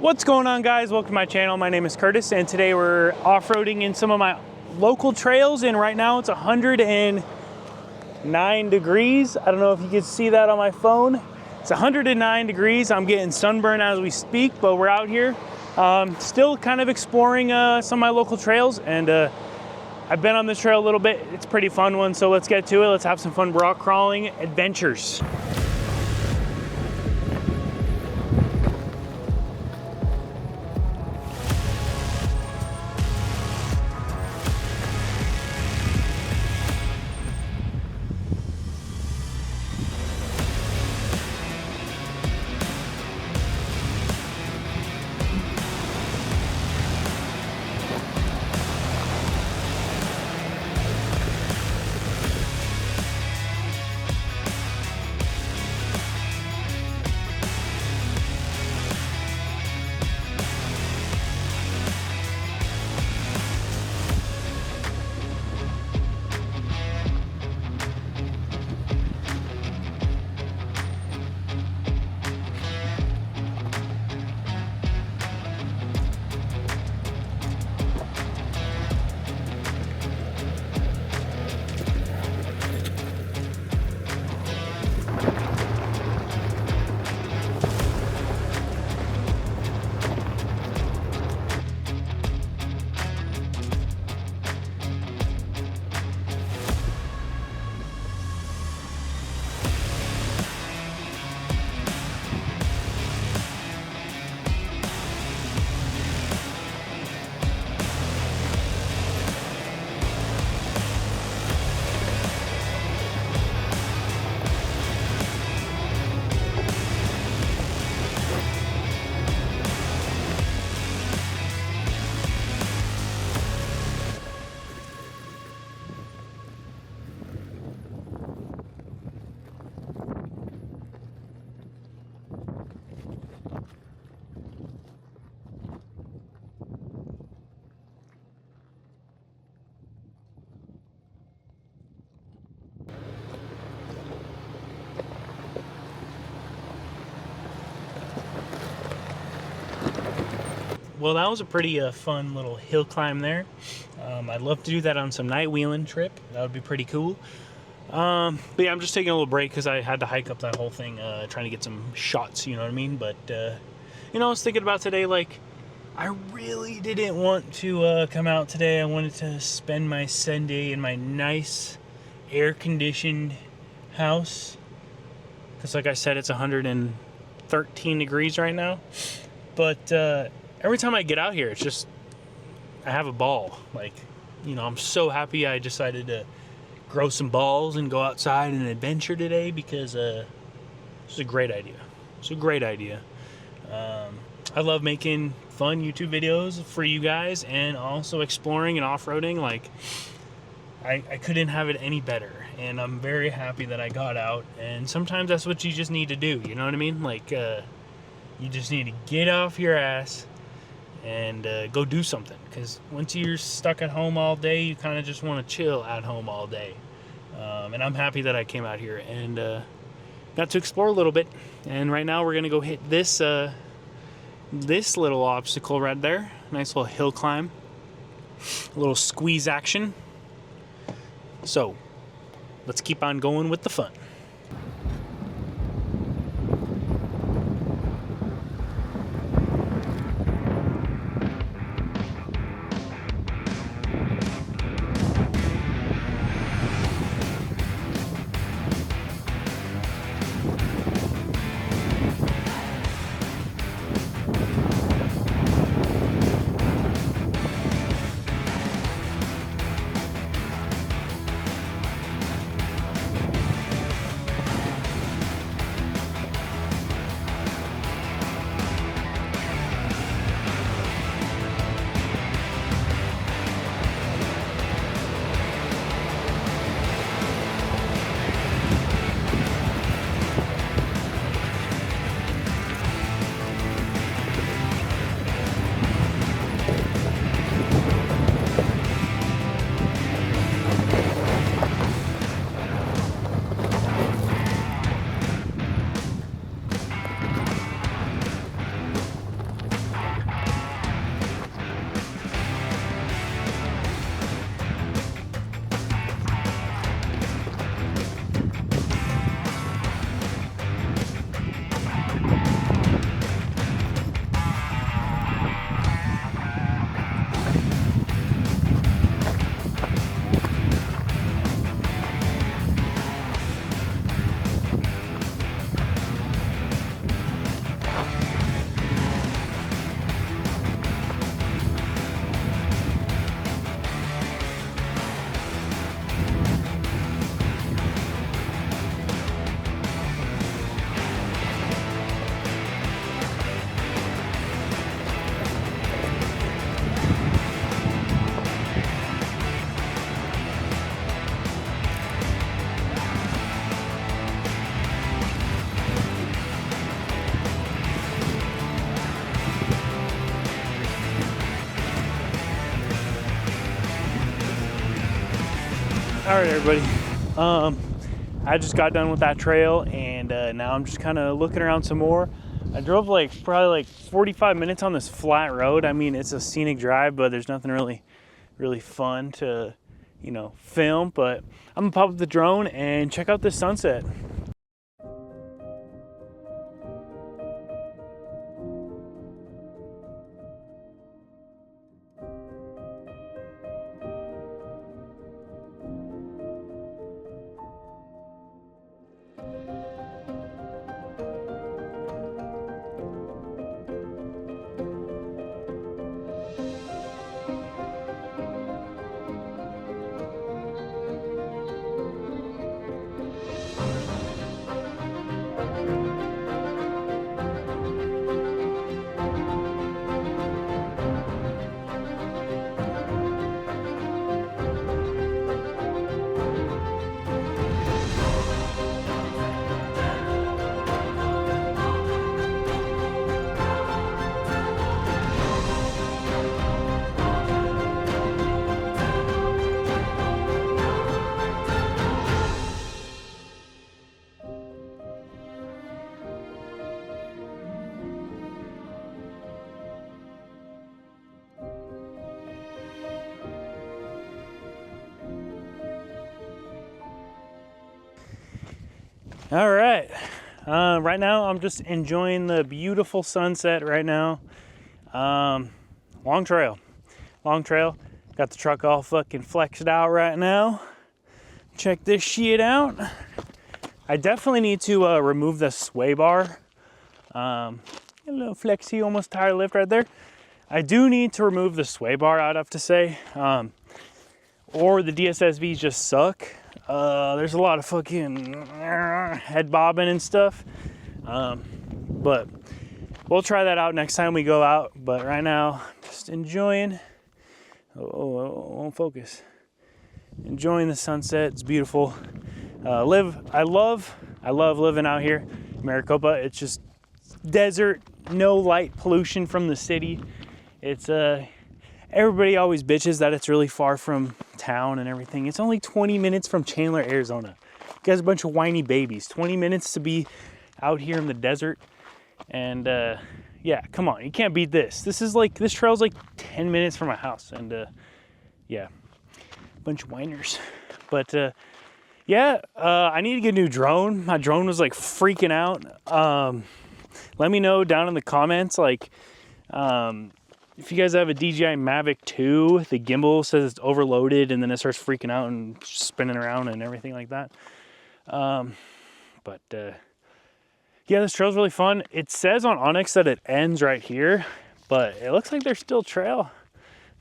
What's going on, guys? Welcome to my channel. My name is Curtis, and today we're off-roading in some of my local trails, and right now it's 109 degrees. I don't know if you can see that on my phone. It's 109 degrees. I'm getting sunburned as we speak, but we're out here still kind of exploring some of my local trails, and I've been on this trail a little bit. It's a pretty fun one, so let's get to it. Let's have some fun rock crawling adventures. Well, that was a pretty fun little hill climb there. I'd love to do that on some night wheeling trip. That would be pretty cool. But yeah, I'm just taking a little break because I had to hike up that whole thing, trying to get some shots, you know what I mean? But, you know, I was thinking about today, like, I really didn't want to come out today. I wanted to spend my Sunday in my nice air-conditioned house. Because, like I said, it's 113 degrees right now. But, every time I get out here, it's just, I have a ball. Like, you know, I'm so happy I decided to grow some balls and go outside and adventure today because it's a great idea. It's a great idea. I love making fun YouTube videos for you guys and also exploring and off-roading. Like, I couldn't have it any better. And I'm very happy that I got out. And sometimes that's what you just need to do. You know what I mean? Like, you just need to get off your ass and go do something, because once you're stuck at home all day, you kind of just want to chill at home all day. And I'm happy that I came out here and got to explore a little bit. And right now we're gonna go hit this this little obstacle right there. Nice little hill climb, a little squeeze action. So let's keep on going with the fun. right, everybody. I just got done with that trail, and now I'm just kind of looking around some more. I drove probably like 45 minutes on this flat road. I mean, it's a scenic drive, but there's nothing really fun to, you know, film. But I'm gonna pop up the drone and check out this sunset. All right, right now I'm just enjoying the beautiful sunset right now. Long trail. Got the truck all fucking flexed out right now. Check this shit out. I definitely need to remove the sway bar. A little flexy, almost tire lift right there. I do need to remove the sway bar, I'd have to say. Or the DSSVs just suck. There's a lot of fucking head bobbing and stuff. But we'll try that out next time we go out. But right now, just enjoying. Won't focus. Enjoying the sunset. It's beautiful. I love living out here in Maricopa. It's just desert, no light pollution from the city. It's everybody always bitches that it's really far from town and everything. It's only 20 minutes from Chandler, Arizona. You guys are a bunch of whiny babies. 20 minutes to be out here in the desert. And yeah, come on, you can't beat this. This trail's like 10 minutes from my house. And yeah, bunch of whiners. But yeah, I need to get a new drone. My drone was like freaking out. Let me know down in the comments, like, if you guys have a DJI Mavic 2, the gimbal says it's overloaded and then it starts freaking out and spinning around and everything like that. But yeah, this trail's really fun. It says on Onyx that it ends right here, but it looks like there's still trail.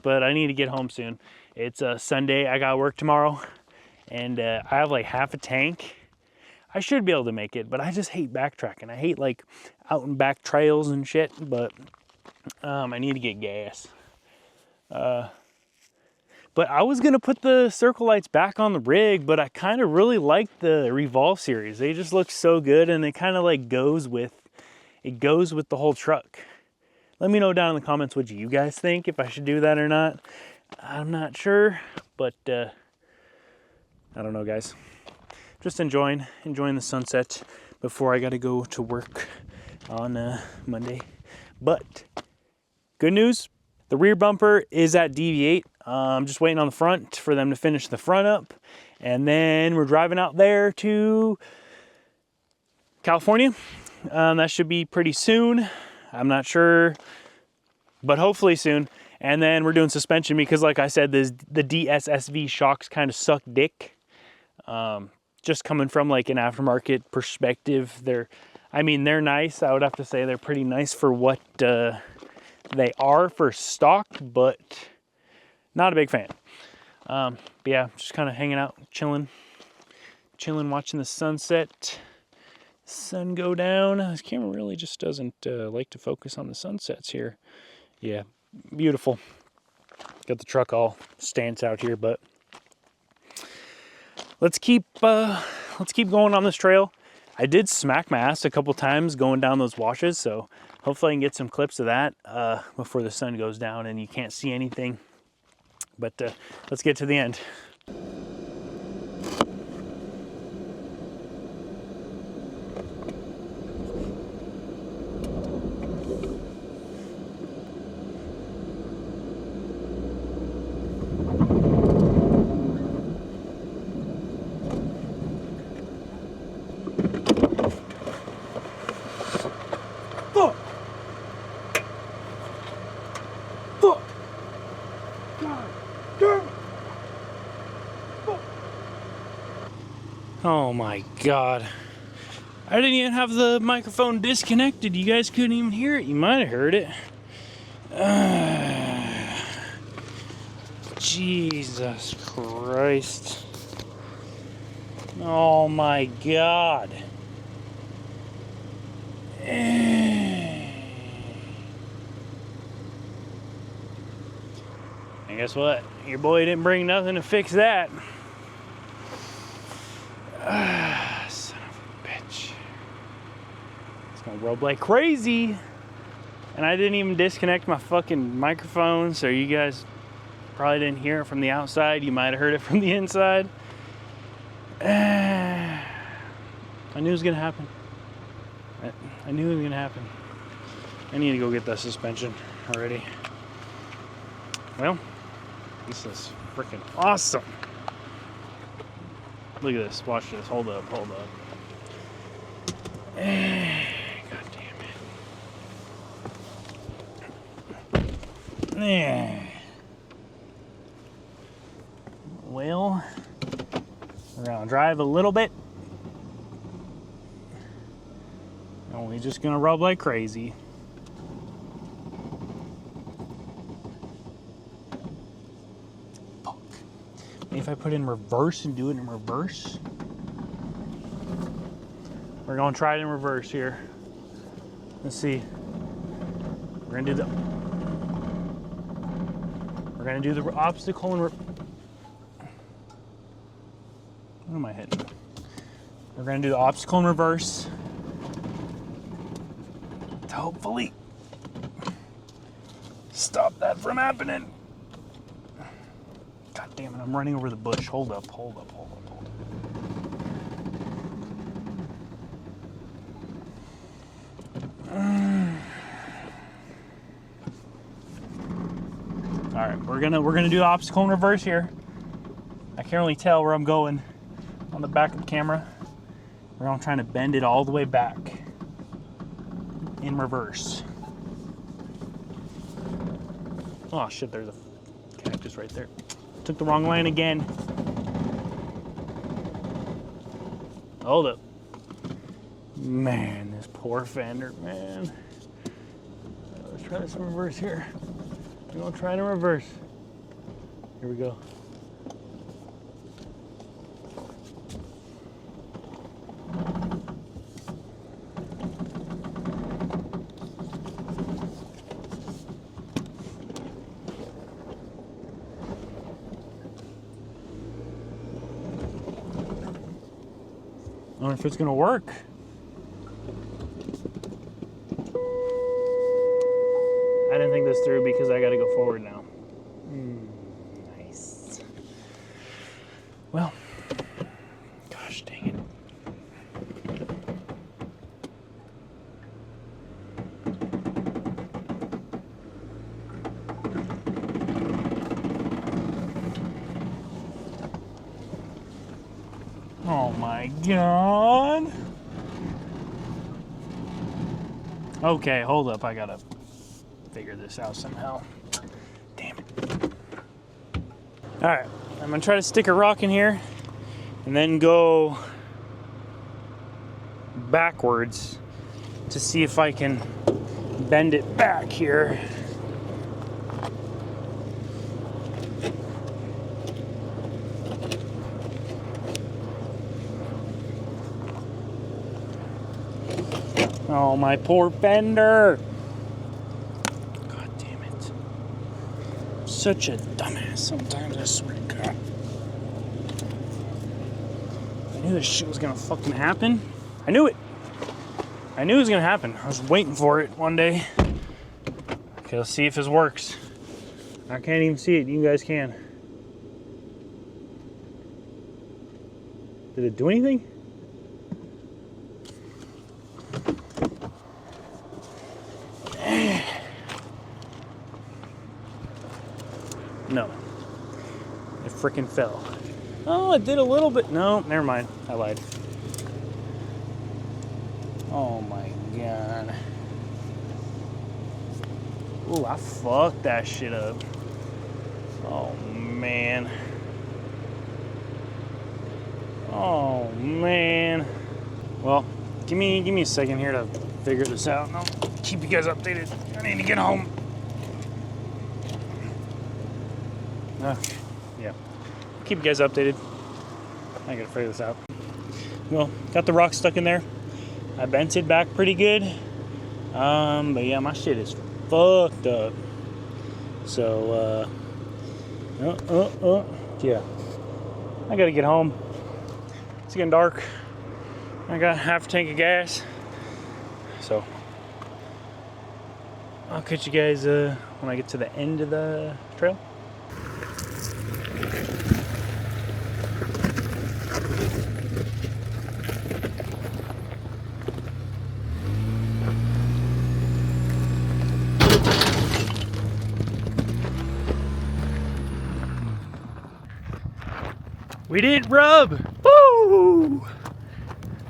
But I need to get home soon. It's a Sunday. I got work tomorrow, and I have like half a tank. I should be able to make it, but I just hate backtracking. I hate like out and back trails and shit, but I need to get gas. But I was gonna put the circle lights back on the rig, but I kind of really like the Revolve series. They just look so good, and it kind of like goes with the whole truck. Let me know down in the comments what you guys think, if I should do that or not. I'm not sure, but I don't know, guys. Just enjoying the sunset before I got to go to work on Monday. But good news, the rear bumper is at DV8. I'm just waiting on the front for them to finish the front up. And then we're driving out there to California. That should be pretty soon. I'm not sure, but hopefully soon. And then we're doing suspension because, like I said, the DSSV shocks kind of suck dick. Just coming from like an aftermarket perspective, they're nice. I would have to say they're pretty nice for what they are for stock, but not a big fan. But yeah, just kind of hanging out, chilling, watching the sunset, sun go down. This camera really just doesn't like to focus on the sunsets here. Yeah, beautiful. Got the truck all stance out here, but let's keep going on this trail. I did smack my ass a couple times going down those washes, so hopefully I can get some clips of that before the sun goes down and you can't see anything. But let's get to the end. Oh my god. I didn't even have the microphone disconnected. You guys couldn't even hear it. You might have heard it. Jesus Christ. Oh my god. And guess what? Your boy didn't bring nothing to fix that. Son of a bitch. It's gonna rub like crazy. And I didn't even disconnect my fucking microphone, so you guys probably didn't hear it from the outside. You might have heard it from the inside. I knew it was gonna happen. I knew it was gonna happen. I need to go get that suspension already. Well, this is freaking awesome. Look at this. Watch this. Hold up. Hold up. God damn it. Well, we're gonna drive a little bit. And we're just gonna rub like crazy. Fuck. Maybe if I put it in reverse and do it in reverse. We're gonna try it in reverse here. Let's see. We're gonna do the obstacle and what am I hitting? We're gonna do the obstacle in reverse to hopefully stop that from happening. God damn it, I'm running over the bush. Hold up, hold up, hold up, hold up. All right, we're gonna do the obstacle in reverse here. I can't really tell where I'm going on the back of the camera. We're gonna try to bend it all the way back in reverse. Oh shit, there's a cactus right there. Took the wrong line again. Hold up. Man, this poor fender, man. Let's try this in reverse here. We're gonna try it in reverse. Here we go. I don't know if it's gonna work. I didn't think this through because I gotta go forward now. Nice. Well, gosh dang it. Oh my god. Okay, hold up. I gotta figure this out somehow. Damn it. Alright, I'm gonna try to stick a rock in here and then go backwards to see if I can bend it back here. Oh, my poor fender. God damn it. I'm such a dumbass sometimes, I swear to God. I knew this shit was gonna fucking happen. I knew it. I knew it was gonna happen. I was waiting for it one day. Okay, let's see if this works. I can't even see it. You guys can. Did it do anything? No. It freaking fell. Oh, it did a little bit. No, never mind. I lied. Oh my god. Ooh, I fucked that shit up. Oh man. Oh man. Well, give me a second here to figure this out, and I'll keep you guys updated. I need to get home. Yeah. Keep you guys updated. I gotta figure this out. Well, got the rock stuck in there. I bent it back pretty good. But yeah, my shit is fucked up. So, yeah. I gotta get home. It's getting dark. I got half a tank of gas. So, I'll catch you guys when I get to the end of the trail. We did rub! Woo!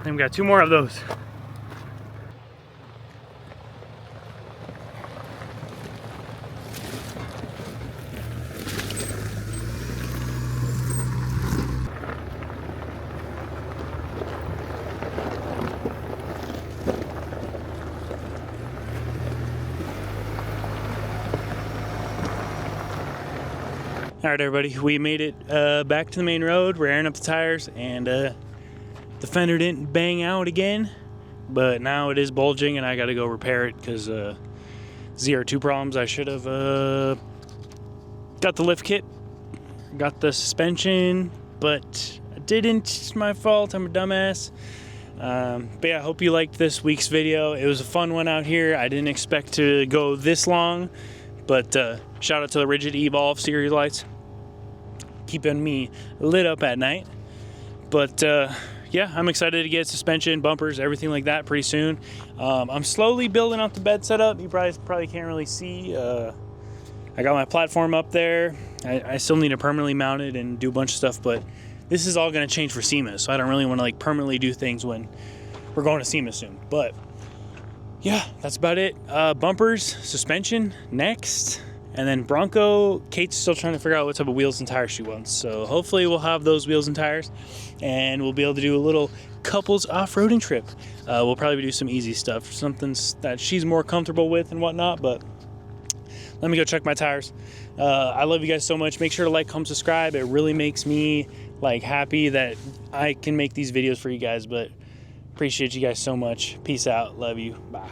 And we got 2 more of those. All right, everybody, we made it back to the main road. We're airing up the tires, and the fender didn't bang out again, but now it is bulging, and I got to go repair it because ZR2 problems. I should have got the lift kit, got the suspension, but I didn't. It's my fault. I'm a dumbass. But yeah, I hope you liked this week's video. It was a fun one out here. I didn't expect to go this long, but shout out to the Rigid Evolve series lights, keeping me lit up at night. But yeah, I'm excited to get suspension, bumpers, everything like that pretty soon. I'm slowly building out the bed setup. You probably can't really see. I got my platform up there. I still need to permanently mount it and do a bunch of stuff, but this is all going to change for SEMA, so I don't really want to like permanently do things when we're going to SEMA soon. But yeah, that's about it. Bumpers, suspension next, and then Bronco. Kate's still trying to figure out what type of wheels and tires she wants, so hopefully we'll have those wheels and tires, and we'll be able to do a little couples off-roading trip. We'll probably do some easy stuff, something that she's more comfortable with and whatnot. But let me go check my tires. I love you guys so much. Make sure to like, comment, subscribe. It really makes me like happy that I can make these videos for you guys. But appreciate you guys so much. Peace out. Love you. Bye.